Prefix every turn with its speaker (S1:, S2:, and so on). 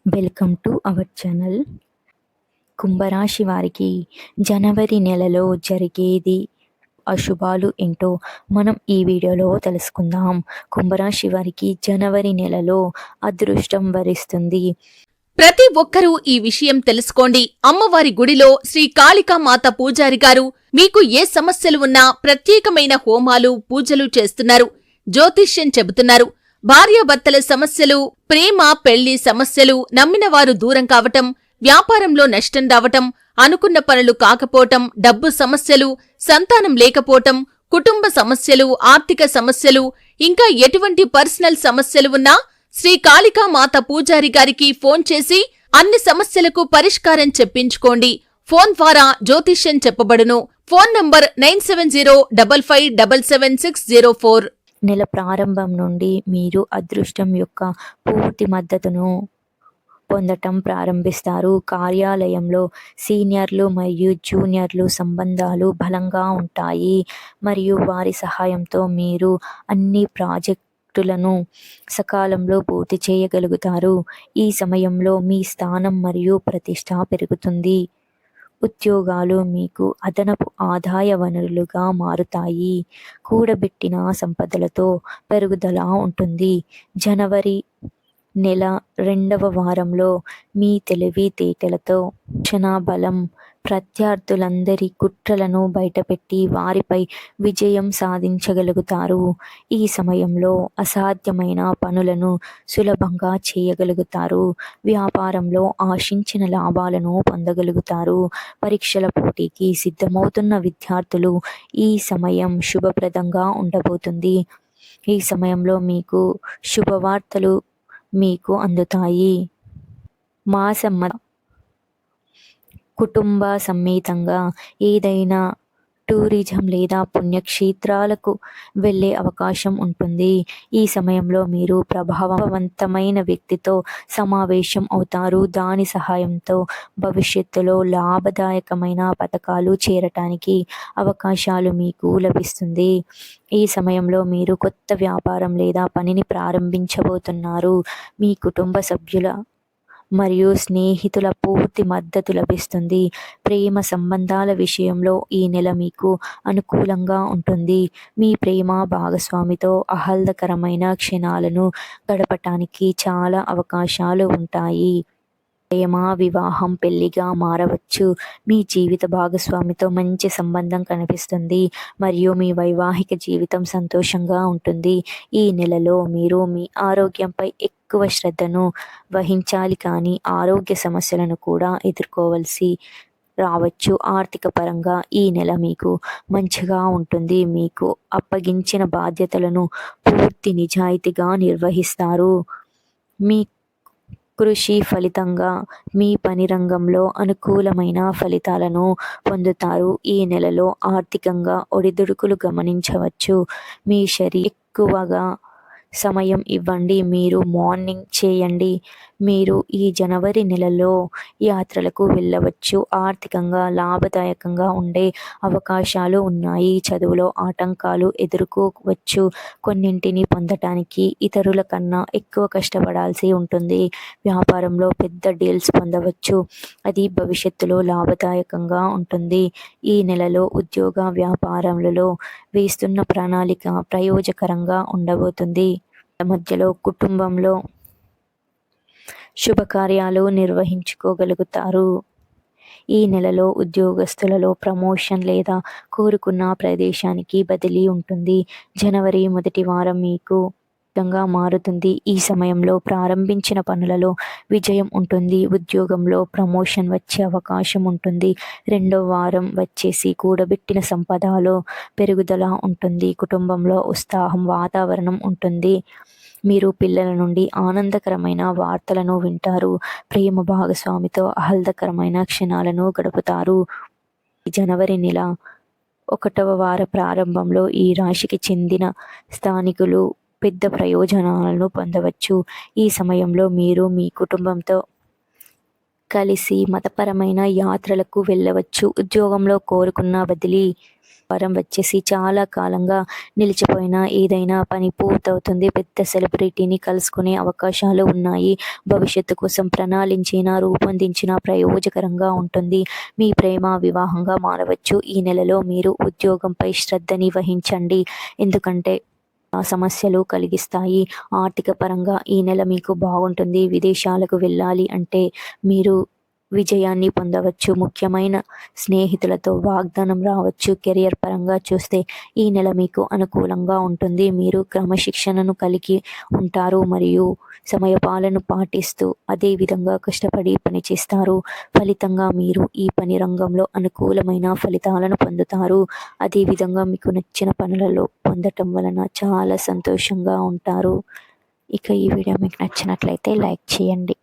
S1: Welcome to our channel. కుంభరాశి వారికి జనవరి నెలలో జరిగేది అశుభాలు ఏంటో మనం ఈ వీడియోలో తెలుసుకుందాం. కుంభరాశి వారికి జనవరి నెలలో అదృష్టం వరిస్తుంది.
S2: ప్రతి ఒక్కరూ ఈ విషయం తెలుసుకోండి. అమ్మవారి గుడిలో శ్రీ కాళికామాత పూజారి గారు మీకు ఏ సమస్యలు ఉన్నా ప్రత్యేకమైన హోమాలు, పూజలు చేస్తున్నారు. జ్యోతిష్యం చెబుతున్నారు. భార్యాభర్తల సమస్యలు, ప్రేమ, పెళ్లి సమస్యలు, నమ్మిన వారు దూరం కావటం, వ్యాపారంలో నష్టం రావటం, అనుకున్న పనులు కాకపోవటం, డబ్బు సమస్యలు, సంతానం లేకపోవటం, కుటుంబ సమస్యలు, ఆర్థిక సమస్యలు, ఇంకా ఎటువంటి పర్సనల్ సమస్యలు ఉన్నా శ్రీ కాళికామాత పూజారి గారికి ఫోన్ చేసి అన్ని సమస్యలకు పరిష్కారం చెప్పించుకోండి. ఫోన్ ద్వారా జ్యోతిష్యం చెప్పబడును. Phone number 9705577604.
S1: నెల ప్రారంభం నుండి మీరు అదృష్టం యొక్క పూర్తి మద్దతును పొందటం ప్రారంభిస్తారు. కార్యాలయంలో సీనియర్లు మరియు జూనియర్లు సంబంధాలు బలంగా ఉంటాయి మరియు వారి సహాయంతో మీరు అన్ని ప్రాజెక్టులను సకాలంలో పూర్తి చేయగలుగుతారు. ఈ సమయంలో మీ స్థానం మరియు ప్రతిష్ట పెరుగుతుంది. ఉద్యోగాలు మీకు అదనపు ఆదాయ వనరులుగా మారుతాయి. కూడబెట్టిన సంపదలతో పెరుగుదల ఉంటుంది. జనవరి నెల రెండవ వారంలో మీ తెలివితేటలతో బలం ప్రత్యర్థులందరి కుట్రలను బయటపెట్టి వారిపై విజయం సాధించగలుగుతారు. ఈ సమయంలో అసాధ్యమైన పనులను సులభంగా చేయగలుగుతారు. వ్యాపారంలో ఆశించిన లాభాలను పొందగలుగుతారు. పరీక్షల పోటీకి సిద్ధమవుతున్న విద్యార్థులు ఈ సమయం శుభప్రదంగా ఉండబోతుంది. ఈ సమయంలో మీకు శుభవార్తలు మీకు అందుతాయి. మాసమ్మ కుటుంబ సమేతంగా ఏదైనా టూరిజం లేదా పుణ్యక్షేత్రాలకు వెళ్ళే అవకాశం ఉంటుంది. ఈ సమయంలో మీరు ప్రభావవంతమైన వ్యక్తితో సమావేశం అవుతారు. దాని సహాయంతో భవిష్యత్తులో లాభదాయకమైన పథకాలు చేరటానికి అవకాశాలు మీకు లభిస్తుంది. ఈ సమయంలో మీరు కొత్త వ్యాపారం లేదా పనిని ప్రారంభించబోతున్నారు. మీ కుటుంబ సభ్యుల మరియు స్నేహితుల పూర్తి మద్దతు లభిస్తుంది. ప్రేమ సంబంధాల విషయంలో ఈ నెల మీకు అనుకూలంగా ఉంటుంది. మీ ప్రేమ భాగస్వామితో ఆహ్లాదకరమైన క్షణాలను గడపటానికి చాలా అవకాశాలు ఉంటాయి. ప్రేమ వివాహం పెళ్లిగా మారవచ్చు. మీ జీవిత భాగస్వామితో మంచి సంబంధం కనిపిస్తుంది మరియు మీ వైవాహిక జీవితం సంతోషంగా ఉంటుంది. ఈ నెలలో మీరు మీ ఆరోగ్యంపై ఎక్కువ శ్రద్ధను వహించాలి, కానీ ఆరోగ్య సమస్యలను కూడా ఎదుర్కోవలసి రావచ్చు. ఆర్థిక పరంగా ఈ నెల మీకు మంచిగా ఉంటుంది. మీకు అప్పగించిన బాధ్యతలను పూర్తి నిజాయితీగా నిర్వహిస్తారు. మీ కృషి ఫలితంగా మీ పని రంగంలో అనుకూలమైన ఫలితాలను పొందుతారు. ఈ నెలలో ఆర్థికంగా ఒడిదుడుకులు గమనించవచ్చు. మీ ఎక్కువగా సమయం ఇవ్వండి. మీరు మార్నింగ్ చేయండి. మీరు ఈ జనవరి నెలలో యాత్రలకు వెళ్ళవచ్చు. ఆర్థికంగా లాభదాయకంగా ఉండే అవకాశాలు ఉన్నాయి. చదువులో ఆటంకాలు ఎదుర్కోవచ్చు. కొన్నింటిని పొందటానికి ఇతరుల కన్నా ఎక్కువ కష్టపడాల్సి ఉంటుంది. వ్యాపారంలో పెద్ద డీల్స్ పొందవచ్చు. అది భవిష్యత్తులో లాభదాయకంగా ఉంటుంది. ఈ నెలలో ఉద్యోగ వ్యాపారాలలో వేస్తున్న ప్రణాళిక ప్రయోజకరంగా ఉండబోతుంది. మధ్యలో కుటుంబంలో శుభకార్యాలు నిర్వహించుకోగలుగుతారు. ఈ నెలలో ఉద్యోగస్తులలో ప్రమోషన్ లేదా కోరుకున్న ప్రదేశానికి బదిలీ ఉంటుంది. జనవరి మొదటి వారం మీకు మారుతుంది. ఈ సమయంలో ప్రారంభించిన పనులలో విజయం ఉంటుంది. ఉద్యోగంలో ప్రమోషన్ వచ్చే అవకాశం ఉంటుంది. రెండవ వారం వచ్చేసి కూడబెట్టిన సంపదలో పెరుగుదల ఉంటుంది. కుటుంబంలో ఉత్సాహం వాతావరణం ఉంటుంది. మీరు పిల్లల నుండి ఆనందకరమైన వార్తలను వింటారు. ప్రేమ భాగస్వామితో ఆహ్లాదకరమైన క్షణాలను గడుపుతారు. జనవరి నెల 1వ వార ప్రారంభంలో ఈ రాశికి చెందిన స్థానికులు పెద్ద ప్రయోజనాలను పొందవచ్చు. ఈ సమయంలో మీరు మీ కుటుంబంతో కలిసి మతపరమైన యాత్రలకు వెళ్ళవచ్చు. ఉద్యోగంలో కోరుకున్న బదిలీ వారం వచ్చేసి చాలా కాలంగా నిలిచిపోయిన ఏదైనా పని పూర్తవుతుంది. పెద్ద సెలబ్రిటీని కలుసుకునే అవకాశాలు ఉన్నాయి. భవిష్యత్తు కోసం రూపొందించిన ప్రయోజకరంగా ఉంటుంది. మీ ప్రేమ వివాహంగా మారవచ్చు. ఈ నెలలో మీరు ఉద్యోగంపై శ్రద్ధని వహించండి, ఎందుకంటే సమస్యలు కలిగిస్తాయి. ఆర్థిక పరంగా ఈ నెల మీకు బాగుంటుంది. విదేశాలకు వెళ్ళాలి అంటే మీరు విజయాన్ని పొందవచ్చు. ముఖ్యమైన స్నేహితులతో వాగ్దానం రావచ్చు. కెరియర్ పరంగా చూస్తే ఈ నెల మీకు అనుకూలంగా ఉంటుంది. మీరు క్రమశిక్షణను కలిగి ఉంటారు మరియు సమయపాలన పాటిస్తూ అదే విధంగా కష్టపడి పనిచేస్తారు. ఫలితంగా మీరు ఈ పని రంగంలో అనుకూలమైన ఫలితాలను పొందుతారు. అదేవిధంగా మీకు నచ్చిన పనులలో పొందటం వలన చాలా సంతోషంగా ఉంటారు. ఇక ఈ వీడియో మీకు నచ్చినట్లయితే లైక్ చేయండి.